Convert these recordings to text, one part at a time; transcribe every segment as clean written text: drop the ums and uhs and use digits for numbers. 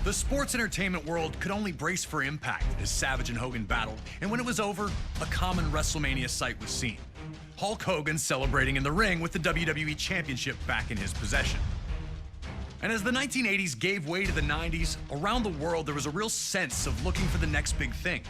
The sports entertainment world could only brace for impact as Savage and Hogan battled, and when it was over, a common Wrestlemania sight was seen. Hulk Hogan celebrating in the ring with the WWE Championship back in his possession. And as the 1980s gave way to the 90s, around the world there was a real sense of looking for the next big thing.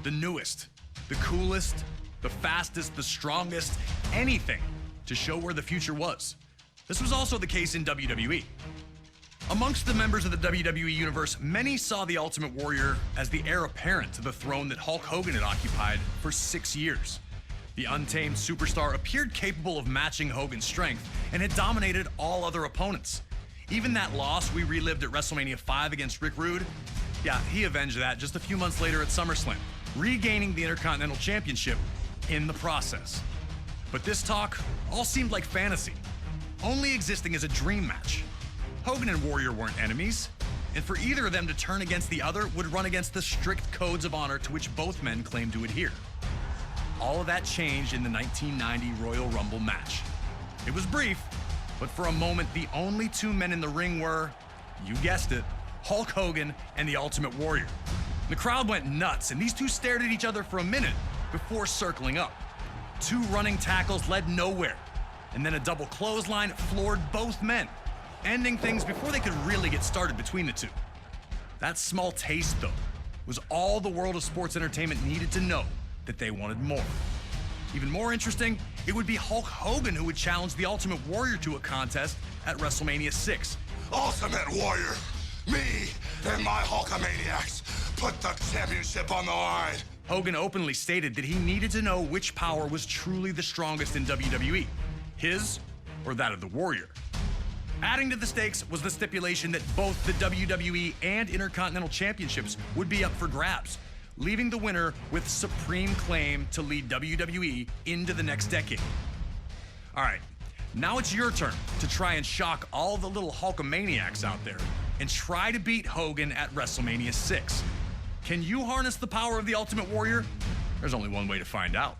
The newest, the coolest, the fastest, the strongest, anything to show where the future was. This was also the case in WWE. Amongst the members of the WWE Universe, many saw the Ultimate Warrior as the heir apparent to the throne that Hulk Hogan had occupied for 6 years. The untamed superstar appeared capable of matching Hogan's strength and had dominated all other opponents. Even that loss we relived at Wrestlemania 5 against Rick Rude, yeah, he avenged that just a few months later at SummerSlam, regaining the Intercontinental Championship in the process. But this talk all seemed like fantasy, only existing as a dream match. Hogan and Warrior weren't enemies, and for either of them to turn against the other would run against the strict codes of honor to which both men claimed to adhere. All of that changed in the 1990 Royal Rumble match. It was brief, but for a moment the only two men in the ring were, you guessed it, Hulk Hogan and the Ultimate Warrior. The crowd went nuts, and these two stared at each other for a minute before circling up. Two running tackles led nowhere, and then a double clothesline floored both men, ending things before they could really get started between the two. That small taste, though, was all the world of sports entertainment needed to know that they wanted more. Even more interesting, it would be Hulk Hogan who would challenge the Ultimate Warrior to a contest at WrestleMania 6. Ultimate Warrior, me and my Hulkamaniacs put the championship on the line. Hogan openly stated that he needed to know which power was truly the strongest in WWE, his or that of the Warrior. Adding to the stakes was the stipulation that both the WWE and Intercontinental Championships would be up for grabs, leaving the winner with supreme claim to lead WWE into the next decade. All right, now it's your turn to try and shock all the little Hulkamaniacs out there and try to beat Hogan at WrestleMania 6. Can you harness the power of the Ultimate Warrior? There's only one way to find out.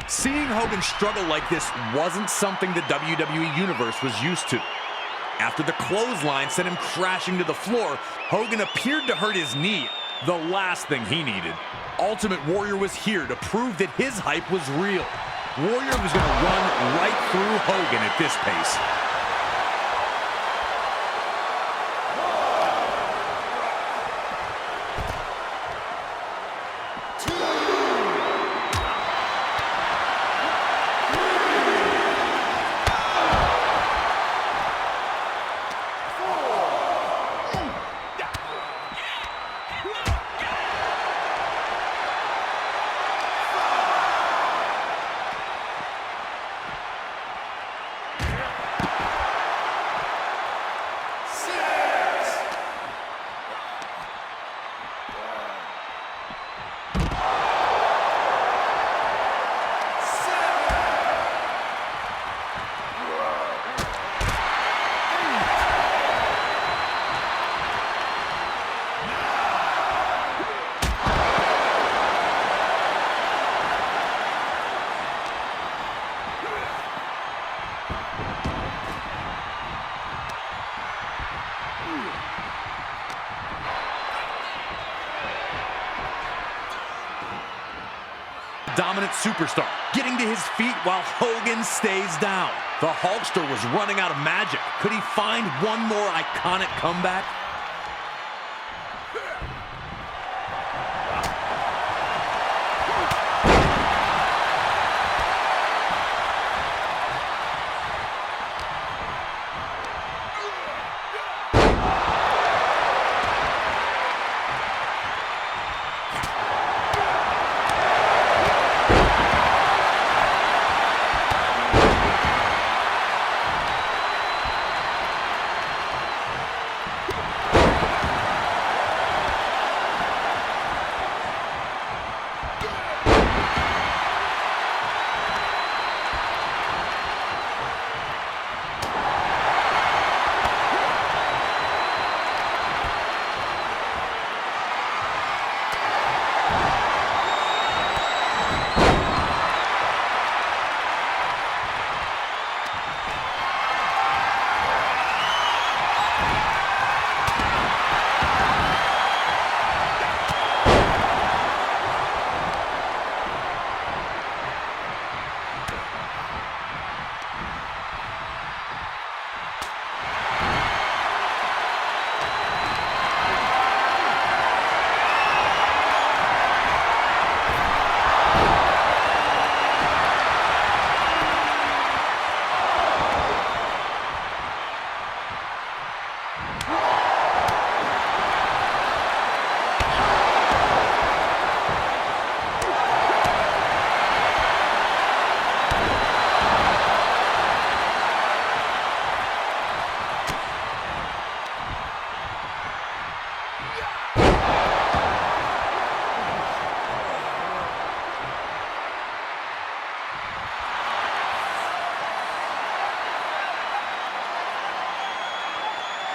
Seeing Hogan struggle like this wasn't something the WWE Universe was used to. After the clothesline sent him crashing to the floor, Hogan appeared to hurt his knee, the last thing he needed. Ultimate Warrior was here to prove that his hype was real. Warrior was going to run right through Hogan at this pace. dominant superstar, getting to his feet while Hogan stays down. The Hulkster was running out of magic. Could he find one more iconic comeback?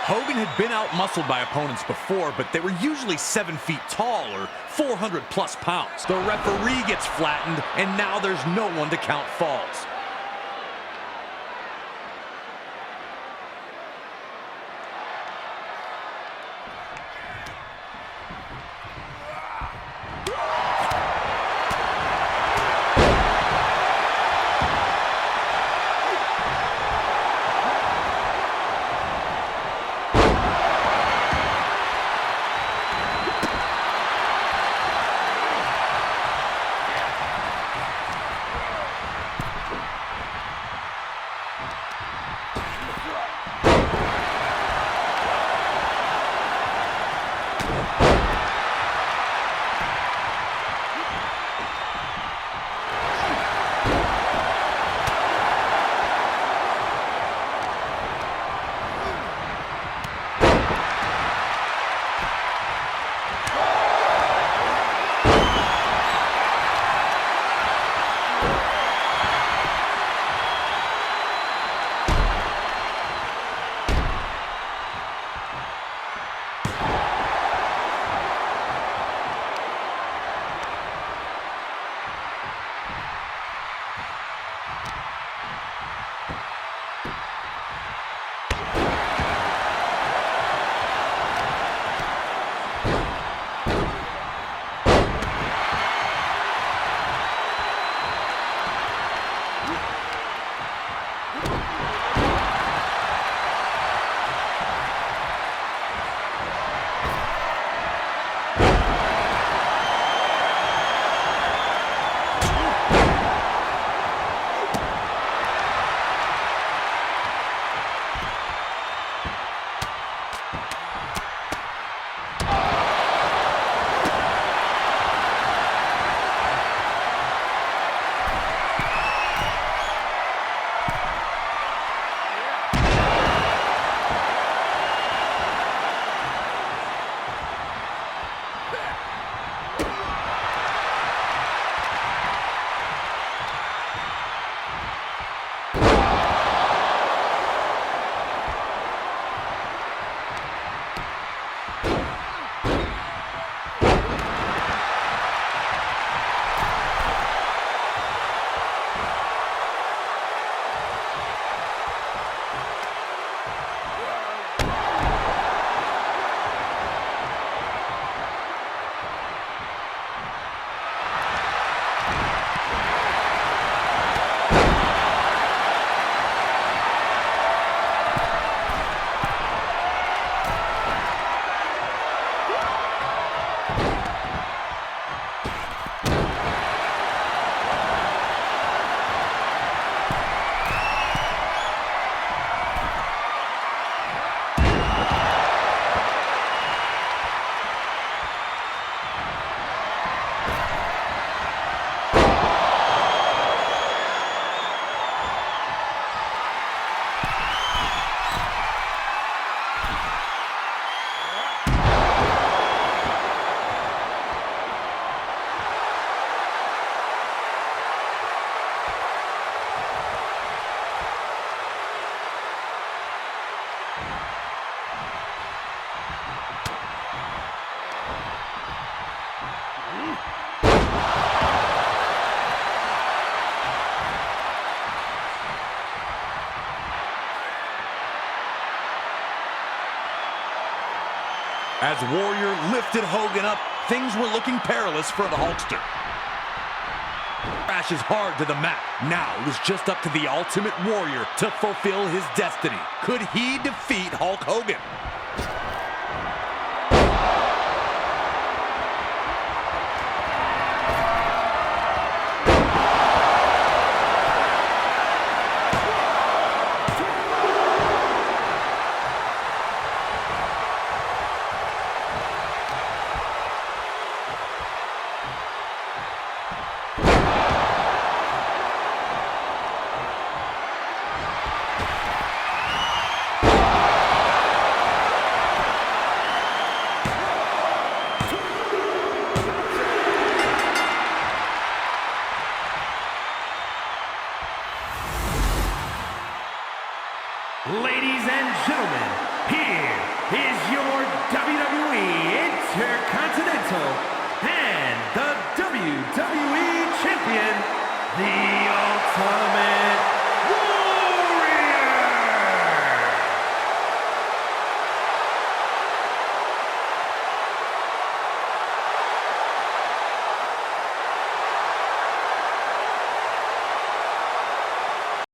Hogan had been out-muscled by opponents before, but they were usually 7 feet tall or 400-plus pounds. The referee gets flattened, and now there's no one to count falls. As Warrior lifted Hogan up, things were looking perilous for the Hulkster. Crashes hard to the mat. Now it was just up to the Ultimate Warrior to fulfill his destiny. Could he defeat Hulk Hogan? Ladies and gentlemen, here is your WWE Intercontinental and the WWE Champion, the